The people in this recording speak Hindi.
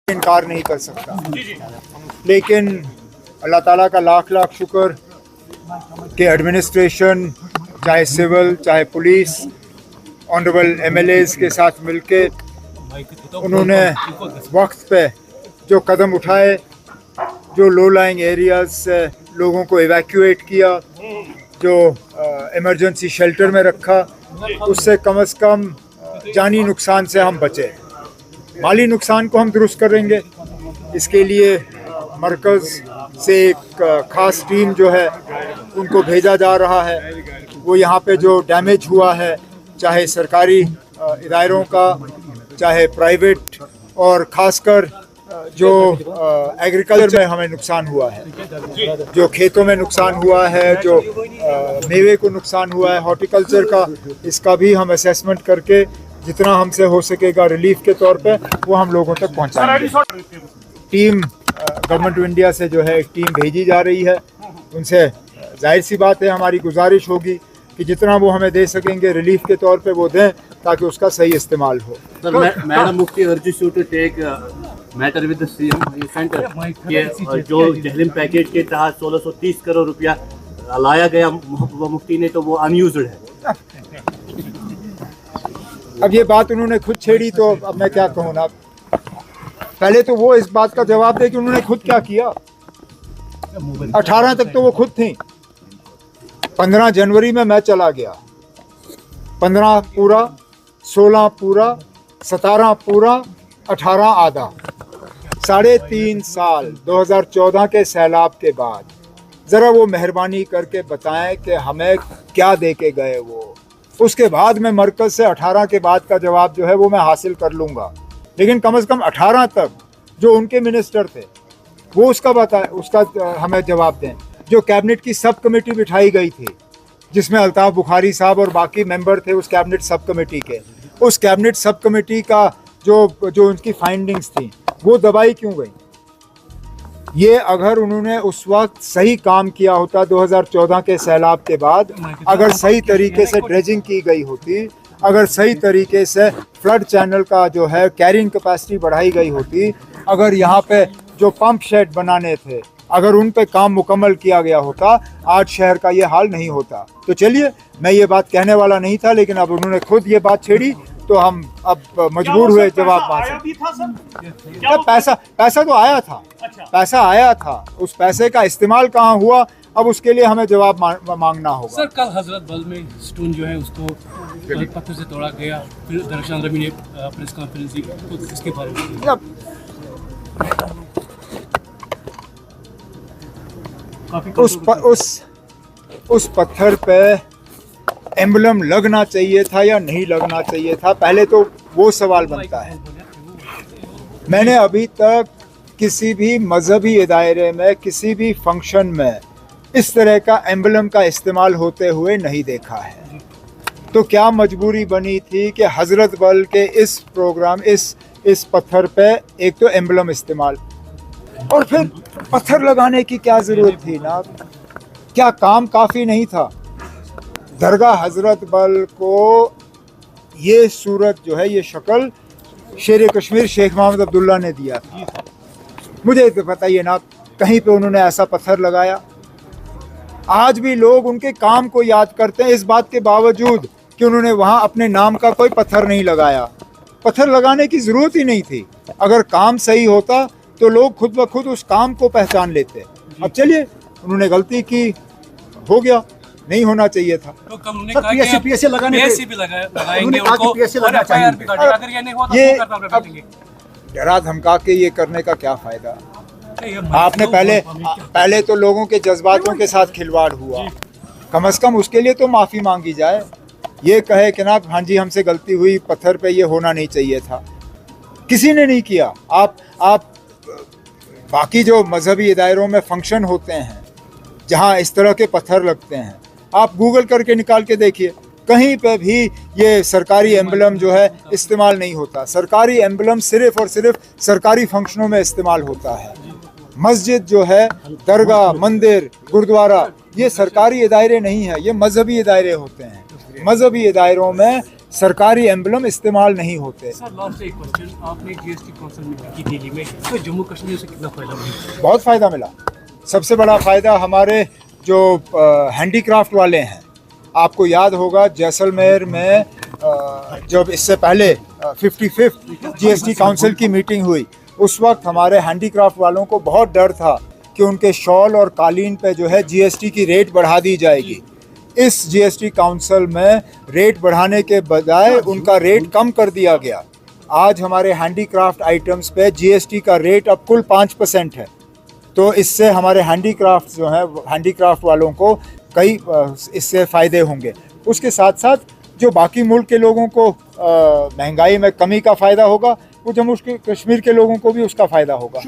इनकार नहीं कर सकता, लेकिन अल्लाह ताला का लाख लाख शुक्र कि एडमिनिस्ट्रेशन, चाहे सिविल चाहे पुलिस, ऑनरेबल एमएलएज के साथ मिलके उन्होंने वक्त पे जो कदम उठाए, जो लो लाइंग एरियाज से लोगों को इवैक्यूएट किया, जो इमरजेंसी शेल्टर में रखा, उससे कम से कम जानी नुकसान से हम बचे। माली नुकसान को हम दुरुस्त करेंगे। इसके लिए मरकज़ से एक ख़ास टीम जो है उनको भेजा जा रहा है। वो यहाँ पे जो डैमेज हुआ है, चाहे सरकारी इदारों का, चाहे प्राइवेट, और ख़ासकर जो एग्रीकल्चर में हमें नुकसान हुआ है, जो खेतों में नुकसान हुआ है, जो मेवे को नुकसान हुआ है, हॉर्टिकल्चर का, इसका भी हम असेसमेंट करके जितना हमसे हो सकेगा रिलीफ के तौर पे वो हम लोगों तक पहुंचाएंगे। टीम गवर्नमेंट ऑफ इंडिया से जो है एक टीम भेजी जा रही है। उनसे जाहिर सी बात है हमारी गुजारिश होगी कि जितना वो हमें दे सकेंगे रिलीफ के तौर पे वो दें, ताकि उसका सही इस्तेमाल हो। Madam Mufti urges you to take matter with the CM centre कि जो जहलिम पैकेज के तहत 1630 करोड़ रुपया लाया गया मुफ्ती ने, तो वो अनयूज्ड है। अब ये बात उन्होंने खुद छेड़ी, तो अब मैं क्या कहूँ ना। पहले तो वो इस बात का जवाब दे कि उन्होंने खुद क्या किया। 18 तक तो वो खुद थी। 15 जनवरी में मैं चला गया, 15 पूरा, 16 पूरा, 17 पूरा, 18 आधा, 3.5 साल 2014 के सैलाब के बाद ज़रा वो मेहरबानी करके बताएं कि हमें क्या दे के गए वो। उसके बाद मैं मरकज़ से 18 के बाद का जवाब जो है वो मैं हासिल कर लूँगा, लेकिन कम से कम 18 तक जो उनके मिनिस्टर थे वो उसका हमें जवाब दें। जो कैबिनेट की सब कमेटी बिठाई गई थी, जिसमें अल्ताफ़ बुखारी साहब और बाकी मेंबर थे उस कैबिनेट सब कमेटी के, उस कैबिनेट सब कमेटी का जो उनकी फाइंडिंग्स थी वो दबाई क्यों गई? ये अगर उन्होंने उस वक्त सही काम किया होता, 2014 के सैलाब के बाद अगर सही तरीके से ड्रेजिंग की गई होती, अगर सही तरीके से फ्लड चैनल का जो है कैरिंग कैपेसिटी बढ़ाई गई होती, अगर यहाँ पे जो पंप शेड बनाने थे अगर उन पे काम मुकम्मल किया गया होता, आज शहर का ये हाल नहीं होता। तो चलिए, मैं ये बात कहने वाला नहीं था, लेकिन अब उन्होंने खुद ये बात छेड़ी तो हम अब मजबूर हुए जवाब मांगने। पैसा तो आया था, पैसा आया था, उस पैसे का इस्तेमाल कहाँ हुआ, अब उसके लिए हमें जवाब मांगना होगा। सर, कल हजरत बल में स्टोन जो है उसको पत्थर से तोड़ा गया, फिर दरअसल रवि ने प्रेस कॉन्फ्रेंस की, तो इसके बारे में उस पत्थर पे एम्बलम लगना चाहिए था या नहीं लगना चाहिए था, पहले तो वो सवाल बनता है। मैंने अभी तक किसी भी मजहबी इदारे में, किसी भी फंक्शन में इस तरह का एम्बलम का इस्तेमाल होते हुए नहीं देखा है। तो क्या मजबूरी बनी थी कि हजरत बल के इस प्रोग्राम, इस पत्थर पे एक तो एम्बलम इस्तेमाल, और फिर पत्थर लगाने की क्या ज़रूरत थी ना? क्या काम काफ़ी नहीं था? दरगाह हजरत बल को ये सूरत जो है, ये शक्ल शेर कश्मीर शेख मोहम्मद अब्दुल्ला ने दिया था। मुझे तो बताइए ना, कहीं पे उन्होंने ऐसा पत्थर लगाया? आज भी लोग उनके काम को याद करते हैं, इस बात के बावजूद कि उन्होंने वहाँ अपने नाम का कोई पत्थर नहीं लगाया। पत्थर लगाने की ज़रूरत ही नहीं थी। अगर काम सही होता तो लोग खुद ब खुद उस काम को पहचान लेते। अब चलिए, उन्होंने गलती की, हो गया, नहीं होना चाहिए था। तो कल उन्होंने कहा कि पीएससी लगाएंगे उनको, और एफआईआर भी काटेंगे। अगर ये नहीं हुआ तो वो करना पड़ेगा। डरा धमका के ये करने का क्या फायदा? आपने पहले तो लोगों के जज्बातों के साथ खिलवाड़ हुआ, कम से कम उसके लिए तो माफ़ी मांगी जाए। ये कहे कि ना हाँ जी हमसे गलती हुई, पत्थर पे ये होना नहीं चाहिए था, किसी ने नहीं किया। आप बाकी जो मजहबी इदारों में फंक्शन होते हैं जहाँ इस तरह के पत्थर लगते हैं, आप गूगल करके निकाल के देखिए, कहीं पे भी ये सरकारी एम्बलम जो है इस्तेमाल नहीं होता। सरकारी एम्बलम सिर्फ़ और सिर्फ सरकारी फंक्शनों में इस्तेमाल होता है। मस्जिद जो है, दरगाह, मंदिर, गुरुद्वारा, ये सरकारी इदारे नहीं हैं, ये मजहबी इदारे होते हैं। मजहबी इदारों में सरकारी एम्बलम इस्तेमाल नहीं होते। सर लास्ट एक क्वेश्चन, आपने जीएसटी काउंसिल मीटिंग की दिल्ली में, तो जम्मू कश्मीर से कितना फायदा मिला? बहुत फ़ायदा मिला। सबसे बड़ा फ़ायदा हमारे जो हैंडीक्राफ्ट वाले हैं, आपको याद होगा जैसलमेर में जब इससे पहले 55th जीएसटी काउंसिल की मीटिंग हुई, उस वक्त हमारे हैंडीक्राफ्ट वालों को बहुत डर था कि उनके शॉल और कालीन पे जो है जीएसटी की रेट बढ़ा दी जाएगी। इस जीएसटी काउंसिल में रेट बढ़ाने के बजाय उनका रेट कम कर दिया गया। आज हमारे हैंडीक्राफ्ट आइटम्स पे जीएसटी का रेट अब कुल 5% है। तो इससे हमारे हैंडीक्राफ्ट जो है, हैंडीक्राफ्ट वालों को कई इससे फ़ायदे होंगे। उसके साथ साथ जो बाकी मुल्क के लोगों को महंगाई में कमी का फ़ायदा होगा, वो जम्मू कश्मीर के लोगों को भी उसका फ़ायदा होगा।